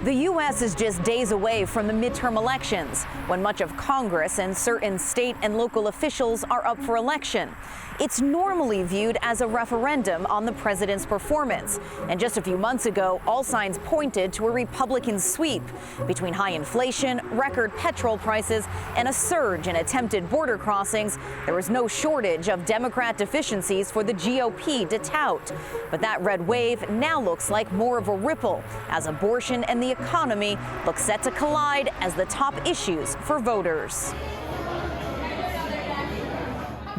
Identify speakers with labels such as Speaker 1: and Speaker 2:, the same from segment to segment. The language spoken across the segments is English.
Speaker 1: The U.S. is just days away from the midterm elections, when much of Congress and certain state and local officials are up for election. It's normally viewed as a referendum on the president's performance. And just a few months ago, all signs pointed to a Republican sweep. Between high inflation, record petrol prices, and a surge in attempted border crossings, there was no shortage of Democrat deficiencies for the GOP to tout. But that red wave now looks like more of a ripple, as abortion and the economy look set to collide as the top issues for voters.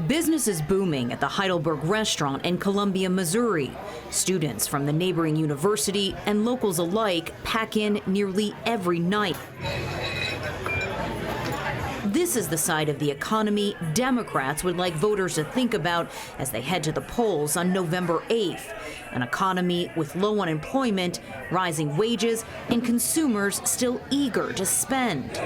Speaker 1: Business is booming at the Heidelberg restaurant in Columbia, Missouri. Students from the neighboring university and locals alike pack in nearly every night. This is the side of the economy Democrats would like voters to think about as they head to the polls on November 8th. An economy with low unemployment, rising wages, and consumers still eager to spend.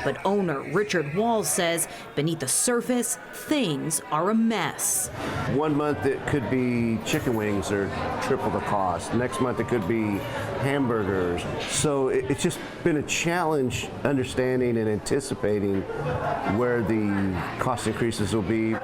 Speaker 1: But owner Richard Walls says beneath the surface, things are a mess.
Speaker 2: 1 month it could be chicken wings are triple the cost. Next month it could be hamburgers. So it's just been a challenge understanding and anticipating where the cost increases will be.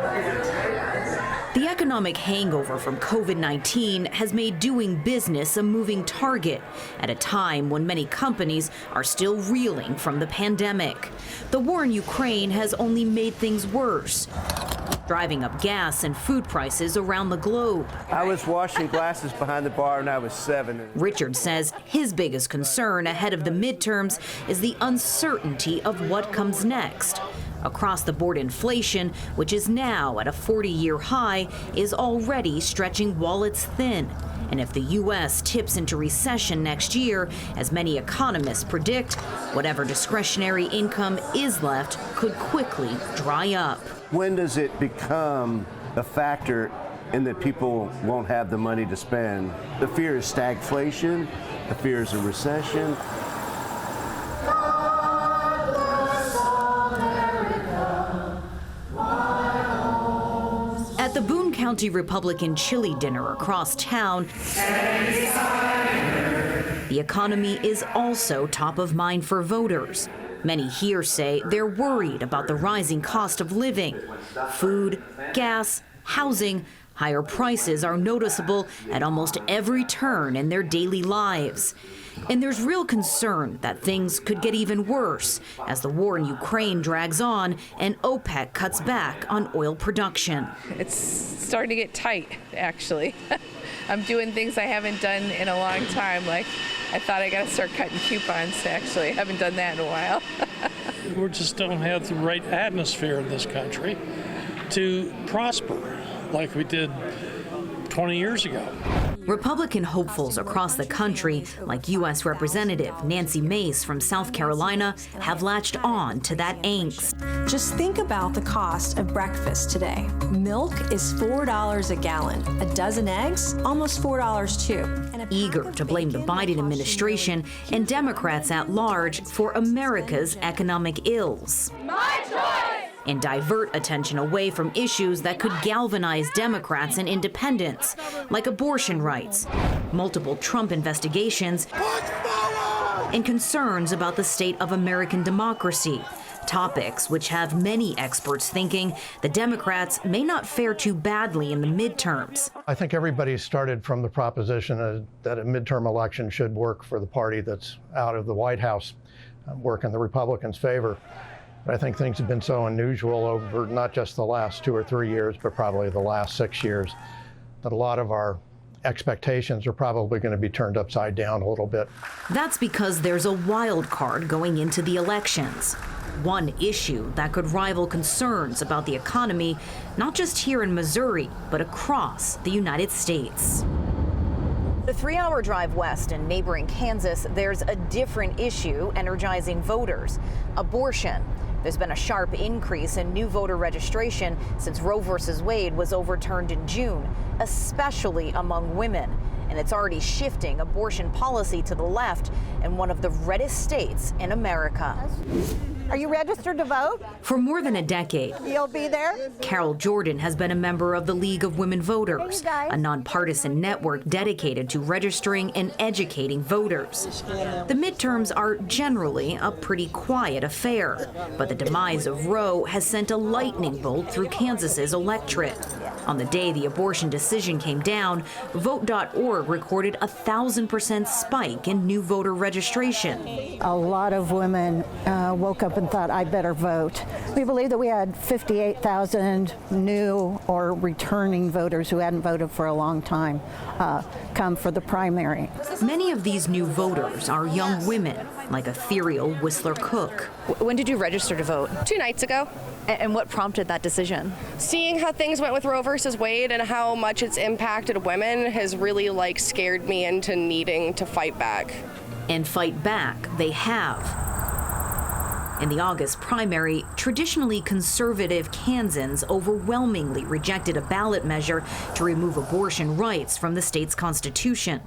Speaker 1: The economic hangover from COVID-19 has made doing business a moving target at a time when many companies are still reeling from the pandemic. The war in Ukraine has only made things worse, driving up gas and food prices around the globe.
Speaker 2: I was washing glasses behind the bar when I was 7.
Speaker 1: Richard says his biggest concern ahead of the midterms is the uncertainty of what comes next. Across-the-board inflation, which is now at a 40-year high, is already stretching wallets thin. And if the U.S. tips into recession next year, as many economists predict, whatever discretionary income is left could quickly dry up.
Speaker 2: When does it become a factor in that people won't have the money to spend? The fear is stagflation, the fear is a recession.
Speaker 1: At the Boone County Republican chili dinner across town, the economy is also top of mind for voters. Many here say they're worried about the rising cost of living. Food, gas, housing, higher prices are noticeable at almost every turn in their daily lives. And there's real concern that things could get even worse as the war in Ukraine drags on and OPEC cuts back on oil production.
Speaker 3: It's starting to get tight, actually. I'm doing things I haven't done in a long time. Like, I thought I got to start cutting coupons, actually. I haven't done that in a while.
Speaker 4: We just don't have the right atmosphere in this country to prosper like we did 20 years ago.
Speaker 1: Republican hopefuls across the country, like U.S. Representative Nancy Mace from South Carolina, have latched on to that angst.
Speaker 5: Just think about the cost of breakfast today. Milk is $4 a gallon. A dozen eggs, almost $4 too.
Speaker 1: Eager to blame the Biden administration and Democrats at large for America's economic ills.
Speaker 6: My choice!
Speaker 1: And divert attention away from issues that could galvanize Democrats and independents, like abortion rights, multiple Trump investigations, and concerns about the state of American democracy, topics which have many experts thinking the Democrats may not fare too badly in the midterms.
Speaker 7: I think everybody started from the proposition that a midterm election should work for the party that's out of the White House, work in the Republicans' favor. But I think things have been so unusual over not just the last 2 or 3 years, but probably the last 6 years, that a lot of our expectations are probably going to be turned upside down a little bit.
Speaker 1: That's because there's a wild card going into the elections. One issue that could rival concerns about the economy, not just here in Missouri, but across the United States. The 3-hour drive west in neighboring Kansas, there's a different issue energizing voters: abortion. There's been a sharp increase in new voter registration since Roe v. Wade was overturned in June, especially among women. And it's already shifting abortion policy to the left in one of the reddest states in America.
Speaker 6: Are you registered to vote?
Speaker 1: For more than a decade,
Speaker 6: You'll be there?
Speaker 1: Carol Jordan has been a member of the League of Women Voters, a nonpartisan network dedicated to registering and educating voters. The midterms are generally a pretty quiet affair, but the demise of Roe has sent a lightning bolt through Kansas's electorate. On the day the abortion decision came down, Vote.org recorded a 1,000% spike in new voter registration.
Speaker 6: A lot of women woke up and thought, I better vote. We believe that we had 58,000 new or returning voters who hadn't voted for a long time come for the primary.
Speaker 1: Many of these new voters are young women, like ethereal Whistler Cook. When did you register to vote?
Speaker 8: 2 nights ago.
Speaker 1: And what prompted that decision?
Speaker 8: Seeing how things went with Roe versus Wade and how much it's impacted women has really scared me into needing to fight back.
Speaker 1: And fight back they have. In the August primary, traditionally conservative Kansans overwhelmingly rejected a ballot measure to remove abortion rights from the state's constitution.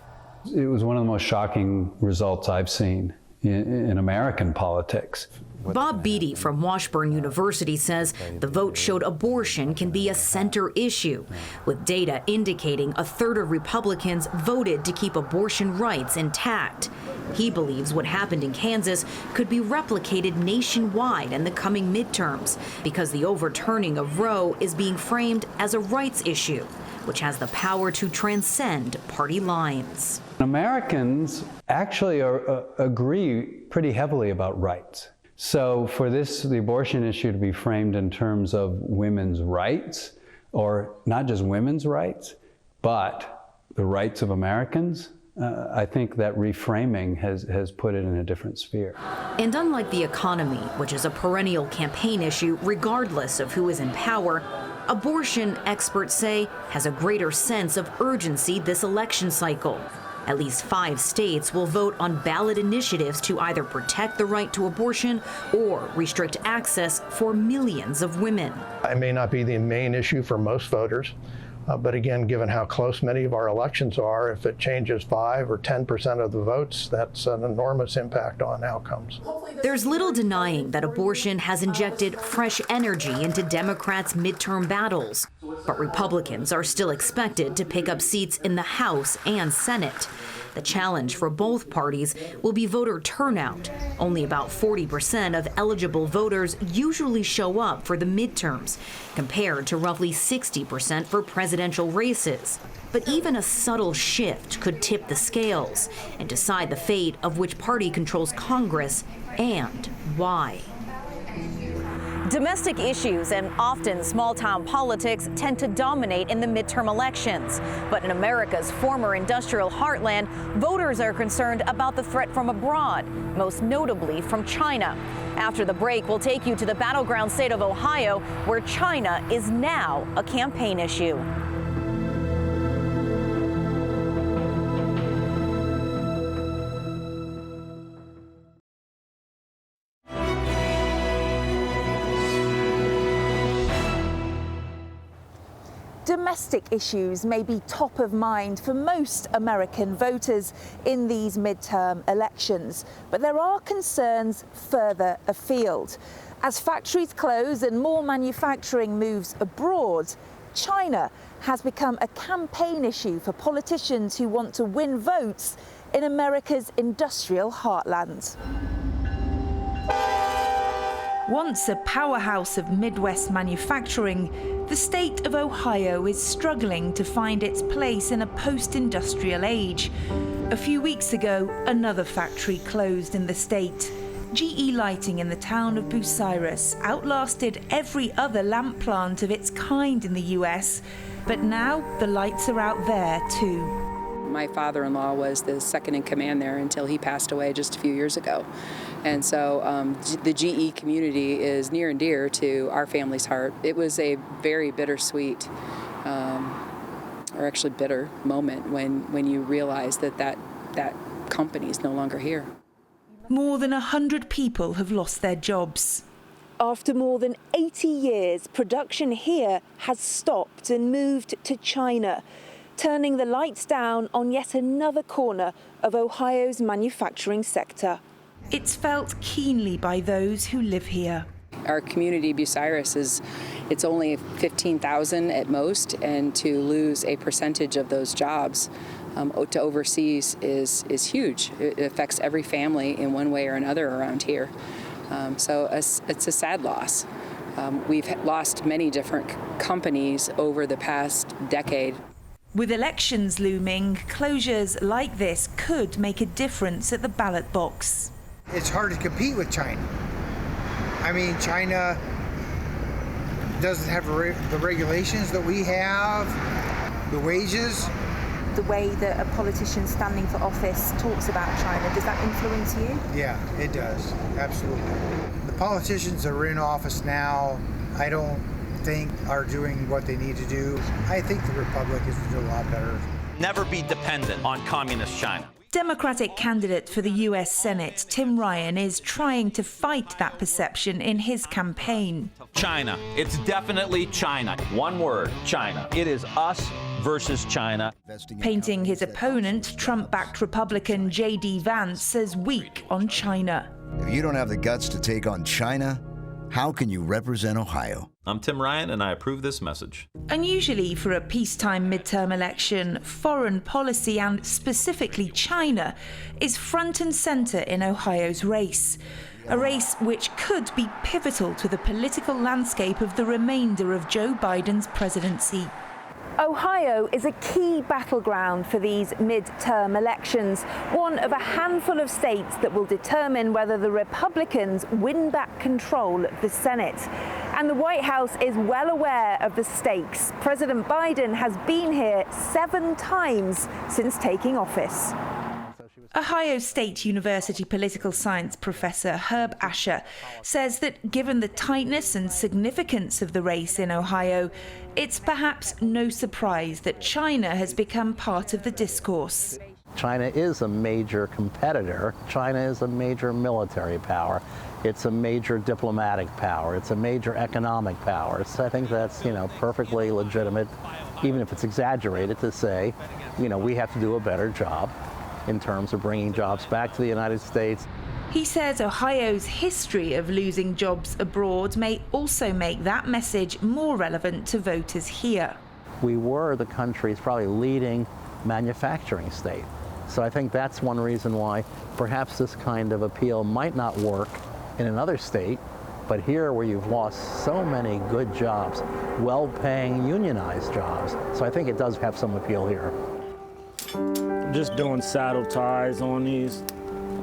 Speaker 9: It was one of the most shocking results I've seen in American politics.
Speaker 1: Bob Beatty from Washburn University says the vote showed abortion can be a center issue, with data indicating a third of Republicans voted to keep abortion rights intact. He believes what happened in Kansas could be replicated nationwide in the coming midterms because the overturning of Roe is being framed as a rights issue, which has the power to transcend party lines.
Speaker 9: Americans actually agree pretty heavily about rights. So for the abortion issue to be framed in terms of women's rights, or not just women's rights, but the rights of Americans, I think that reframing has put it in a different sphere.
Speaker 1: And unlike the economy, which is a perennial campaign issue regardless of who is in power, abortion, experts say, has a greater sense of urgency this election cycle. At least 5 states will vote on ballot initiatives to either protect the right to abortion or restrict access for millions of women.
Speaker 7: It may not be the main issue for most voters, but again, given how close many of our elections are, if it changes 5 or 10% of the votes, that's an enormous impact on outcomes.
Speaker 1: There's little denying that abortion has injected fresh energy into Democrats' midterm battles, but Republicans are still expected to pick up seats in the House and Senate. The challenge for both parties will be voter turnout. Only about 40% of eligible voters usually show up for the midterms, compared to roughly 60% for presidential races. But even a subtle shift could tip the scales and decide the fate of which party controls Congress and why. Domestic issues and often small-town politics tend to dominate in the midterm elections. But in America's former industrial heartland, voters are concerned about the threat from abroad, most notably from China. After the break, we'll take you to the battleground state of Ohio, where China is now a campaign issue.
Speaker 10: Domestic issues may be top of mind for most American voters in these midterm elections, but there are concerns further afield. As factories close and more manufacturing moves abroad, China has become a campaign issue for politicians who want to win votes in America's industrial heartland.
Speaker 11: Once a powerhouse of Midwest manufacturing, the state of Ohio is struggling to find its place in a post-industrial age. A few weeks ago, another factory closed in the state. GE Lighting in the town of Bucyrus outlasted every other lamp plant of its kind in the US, but now the lights are out there too.
Speaker 12: My father-in-law was the second in command there until he passed away just a few years ago. And so the GE community is near and dear to our family's heart. It was a very bittersweet, or actually bitter moment when you realize that company is no longer here.
Speaker 11: More than 100 people have lost their jobs.
Speaker 10: After more than 80 years, production here has stopped and moved to China, turning the lights down on yet another corner of Ohio's manufacturing sector.
Speaker 11: It's felt keenly by those who live here.
Speaker 12: Our community, Bucyrus, it's only 15,000 at most, and to lose a percentage of those jobs to overseas is huge. It affects every family in one way or another around here. So it's a sad loss. We've lost many different companies over the past decade.
Speaker 11: With elections looming, closures like this could make a difference at the ballot box.
Speaker 13: It's hard to compete with China. I mean, China doesn't have the regulations that we have, the wages.
Speaker 10: The way that a politician standing for office talks about China, does that influence you?
Speaker 13: Yeah, it does, absolutely. The politicians that are in office now, I don't think are doing what they need to do. I think the Republicans would do a lot better.
Speaker 14: Never be dependent on communist China.
Speaker 11: Democratic candidate for the US Senate, Tim Ryan, is trying to fight that perception in his campaign.
Speaker 14: China. It's definitely China. One word, China. It is us versus China.
Speaker 11: Painting his opponent, Trump-backed Republican J.D. Vance, as weak on China.
Speaker 15: If you don't have the guts to take on China, how can you represent Ohio?
Speaker 14: I'm Tim Ryan, and I approve this message.
Speaker 11: Unusually for a peacetime midterm election, foreign policy, and specifically China, is front and centre in Ohio's race. A race which could be pivotal to the political landscape of the remainder of Joe Biden's presidency.
Speaker 10: Ohio is a key battleground for these midterm elections, one of a handful of states that will determine whether the Republicans win back control of the Senate. And the White House is well aware of the stakes. President Biden has been here 7 times since taking office.
Speaker 11: Ohio State University political science professor Herb Asher says that given the tightness and significance of the race in Ohio, it's perhaps no surprise that China has become part of the discourse.
Speaker 16: China is a major competitor. China is a major military power. It's a major diplomatic power. It's a major economic power. So I think that's, perfectly legitimate, even if it's exaggerated, to say, we have to do a better job in terms of bringing jobs back to the United States.
Speaker 11: He says Ohio's history of losing jobs abroad may also make that message more relevant to voters here.
Speaker 16: We were the country's probably leading manufacturing state. So I think that's one reason why perhaps this kind of appeal might not work in another state, but here where you've lost so many good jobs, well-paying unionized jobs. So I think it does have some appeal here.
Speaker 17: Just doing saddle ties on these.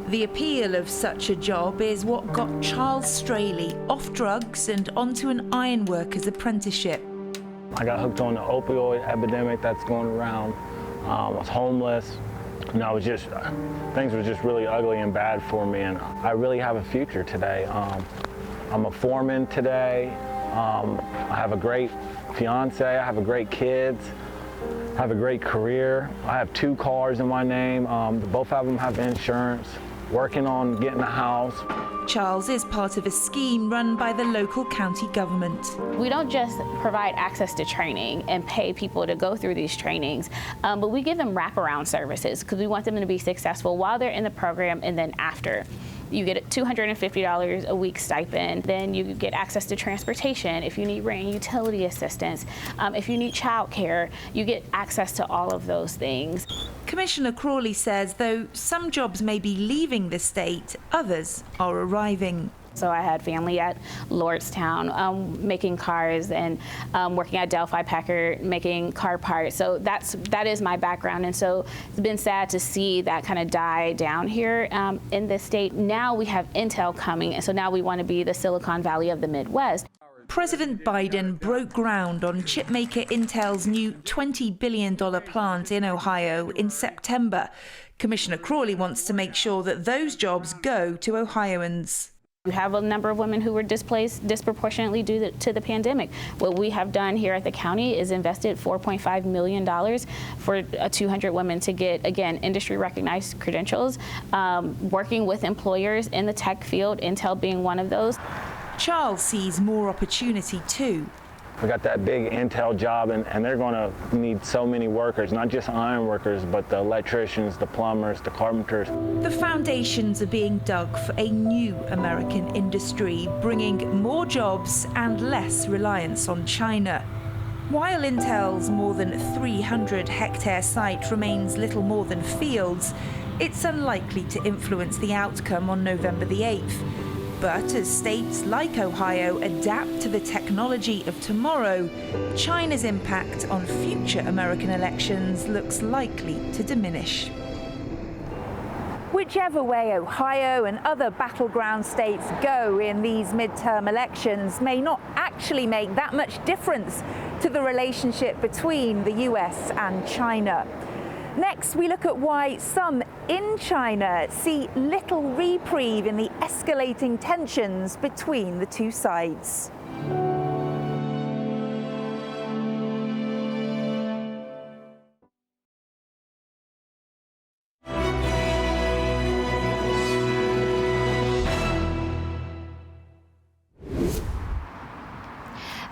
Speaker 11: The appeal of such a job is what got Charles Straley off drugs and onto an ironworker's apprenticeship.
Speaker 17: I got hooked on the opioid epidemic that's going around. I was homeless. Things were just really ugly and bad for me, and I really have a future today. I'm a foreman today. I have a great fiance. I have a great kids. I have a great career. I have 2 cars in my name. Both of them have insurance. Working on getting a house.
Speaker 11: Charles is part of a scheme run by the local county government.
Speaker 18: We don't just provide access to training and pay people to go through these trainings, but we give them wraparound services because we want them to be successful while they're in the program and then after. You get a $250 a week stipend. Then you get access to transportation. If you need rent and utility assistance, if you need child care, you get access to all of those things.
Speaker 11: Commissioner Crawley says, though some jobs may be leaving the state, others are arriving.
Speaker 18: So I had family at Lordstown making cars and working at Delphi Packard making car parts. So that is my background. And so it's been sad to see that kind of die down here in this state. Now we have Intel coming, and so now we want to be the Silicon Valley of the Midwest.
Speaker 11: President Biden broke ground on chipmaker Intel's new $20 billion plant in Ohio in September. Commissioner Crawley wants to make sure that those jobs go to Ohioans.
Speaker 18: We have a number of women who were displaced disproportionately due to the pandemic. What we have done here at the county is invested $4.5 million for 200 women to get, again, industry-recognized credentials, working with employers in the tech field, Intel being one of those.
Speaker 11: Charles sees more opportunity too.
Speaker 17: We got that big Intel job, and they're going to need so many workers, not just iron workers, but the electricians, the plumbers, the carpenters.
Speaker 11: The foundations are being dug for a new American industry, bringing more jobs and less reliance on China. While Intel's more than 300-hectare site remains little more than fields, it's unlikely to influence the outcome on November the 8th. But as states like Ohio adapt to the technology of tomorrow, China's impact on future American elections looks likely to diminish.
Speaker 10: Whichever way Ohio and other battleground states go in these midterm elections may not actually make that much difference to the relationship between the US and China. Next, we look at why some in China see little reprieve in the escalating tensions between the two sides.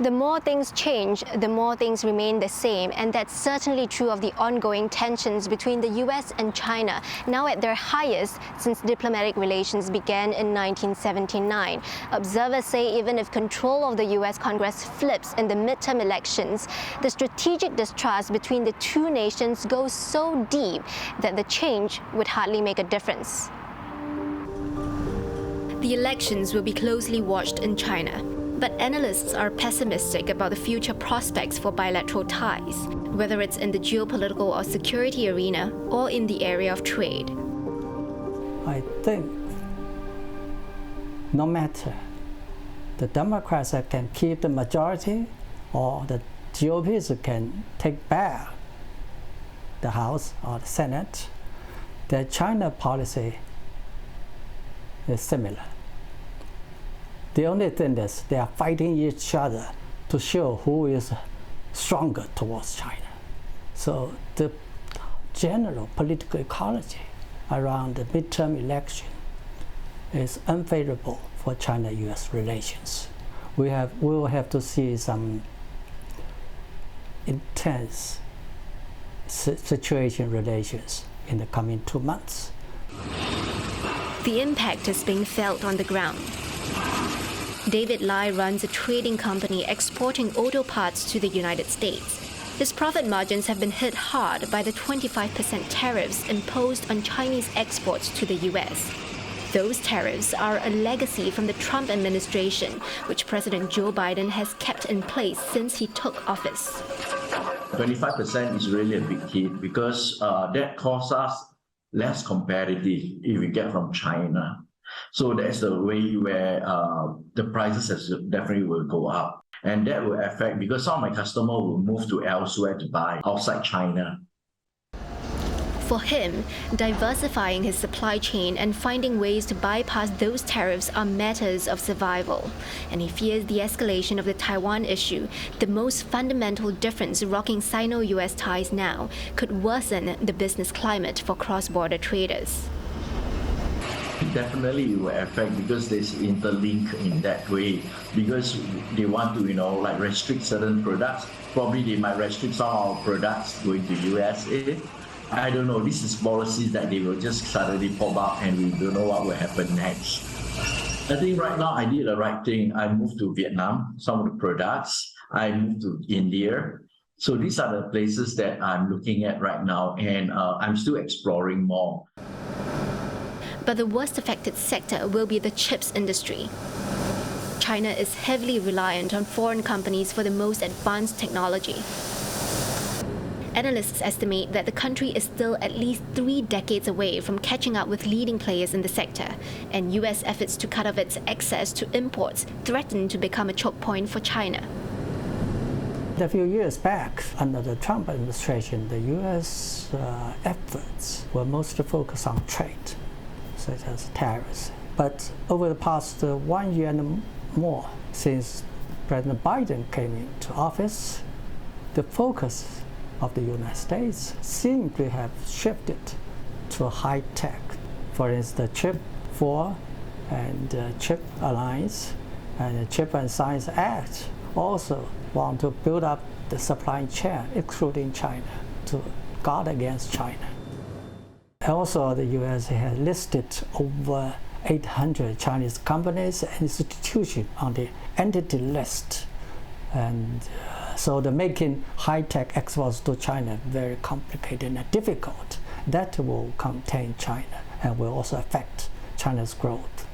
Speaker 19: The more things change, the more things remain the same, and that's certainly true of the ongoing tensions between the US and China, now at their highest since diplomatic relations began in 1979. Observers say even if control of the US Congress flips in the midterm elections, the strategic distrust between the two nations goes so deep that the change would hardly make a difference. The elections will be closely watched in China. But analysts are pessimistic about the future prospects for bilateral ties, whether it's in the geopolitical or security arena or in the area of trade.
Speaker 20: I think no matter the Democrats can keep the majority or the GOPs can take back the House or the Senate, their China policy is similar. The only thing is they are fighting each other to show who is stronger towards China. So the general political ecology around the midterm election is unfavorable for China-US relations. We will have to see some intense situation relations in the coming 2 months.
Speaker 19: The impact is being felt on the ground. David Lai runs a trading company exporting auto parts to the United States. His profit margins have been hit hard by the 25% tariffs imposed on Chinese exports to the US. Those tariffs are a legacy from the Trump administration, which President Joe Biden has kept in place since he took office.
Speaker 21: 25% is really a big hit because that costs us less competitive if we get from China. So that's the way where the prices definitely will go up. And that will affect, because some of my customers will move to elsewhere to buy outside China.
Speaker 19: For him, diversifying his supply chain and finding ways to bypass those tariffs are matters of survival. And he fears the escalation of the Taiwan issue, the most fundamental difference rocking Sino-US ties now, could worsen the business climate for cross-border traders.
Speaker 21: Definitely it will affect because there's interlink in that way. Because they want to, like restrict certain products. Probably they might restrict some of our products going to USA. I don't know. This is policies that they will just suddenly pop up and we don't know what will happen next. I think right now I did the right thing. I moved to Vietnam, some of the products. I moved to India. So these are the places that I'm looking at right now, and I'm still exploring more.
Speaker 19: But the worst affected sector will be the chips industry. China is heavily reliant on foreign companies for the most advanced technology. Analysts estimate that the country is still at least 3 decades away from catching up with leading players in the sector, and US efforts to cut off its access to imports threaten to become a choke point for China.
Speaker 20: A few years back, under the Trump administration, the US efforts were mostly focused on trade, such as tariffs. But over the past 1 year and more, since President Biden came into office, the focus of the United States seems to have shifted to high tech. For instance, the Chip 4 and Chip Alliance and the Chip and Science Act also want to build up the supply chain, including China, to guard against China. Also, the U.S. has listed over 800 Chinese companies and institutions on the entity list. And so the making high-tech exports to China very complicated and difficult. That will contain China and will also affect China's growth.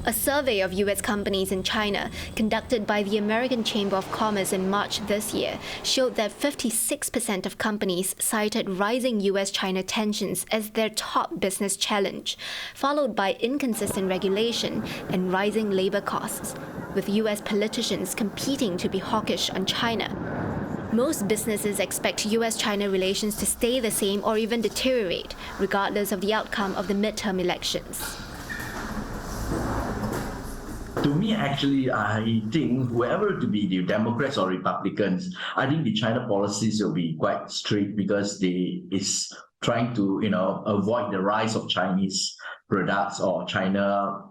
Speaker 19: A survey of U.S. companies in China conducted by the American Chamber of Commerce in March this year showed that 56% of companies cited rising U.S.-China tensions as their top business challenge, followed by inconsistent regulation and rising labor costs, with U.S. politicians competing to be hawkish on China. Most businesses expect U.S.-China relations to stay the same or even deteriorate, regardless of the outcome of the midterm elections.
Speaker 21: To me, actually, I think whoever to be the Democrats or Republicans, I think the China policies will be quite strict because they is trying to, avoid the rise of Chinese products or China,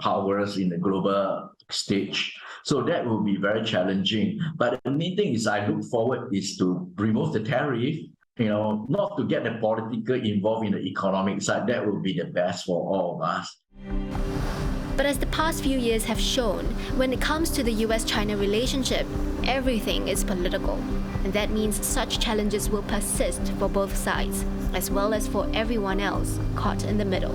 Speaker 21: powers in the global stage. So that will be very challenging. But the main thing is I look forward is to remove the tariff, not to get the political involved in the economic side. That will be the best for all of us.
Speaker 19: But as the past few years have shown, when it comes to the US-China relationship, everything is political. And that means such challenges will persist for both sides, as well as for everyone else caught in the middle.